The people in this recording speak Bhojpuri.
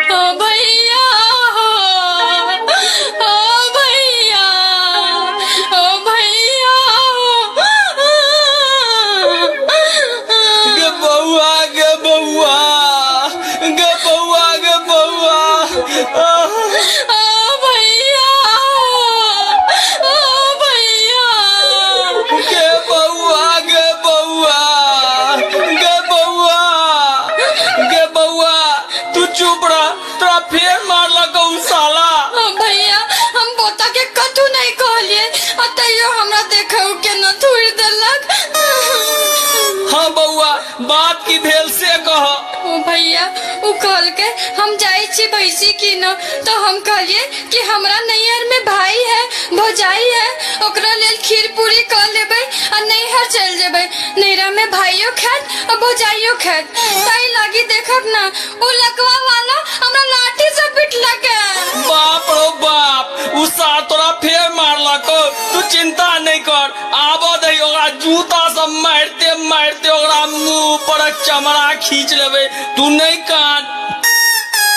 ओ भैया ओ भैया ओ भैया गे बउआ गे बउआ गे बउआ गे बउआ ओ भैया ओ भैया गे बउआ गे बउआ गे बउआ गे बउआ तू चुप रह, तोरा फेर मारलक उ साला। भैया हम पोता के कथू नहीं कहलिए तैयो हमरा देखे के न थोड़ी देलक। हाँ बउआ, बात की भेल से कह। ओ भैया उ कहल के हम जाई छी भैंसी की न, तो हम कहलिए कि हमरा नैहर में भाई है भौजाई है, ओकरा लेल खीर पूरी कर लेबै आ नैहर चल जेबै। नैहरा में भाइयों खैत और भौजाइयों खैत, ताई लागी देखब ना उ लकवा वाला हमरा लाठी से पिटलक है। बाप रो बाप, उ साला तोरा फेर मारलक। तू चिंता नहीं कर, आबो दही ओकरा जूता से मारते मारते ओकरा मुंह पर चमड़ा खींच लेबे। तू नहीं कान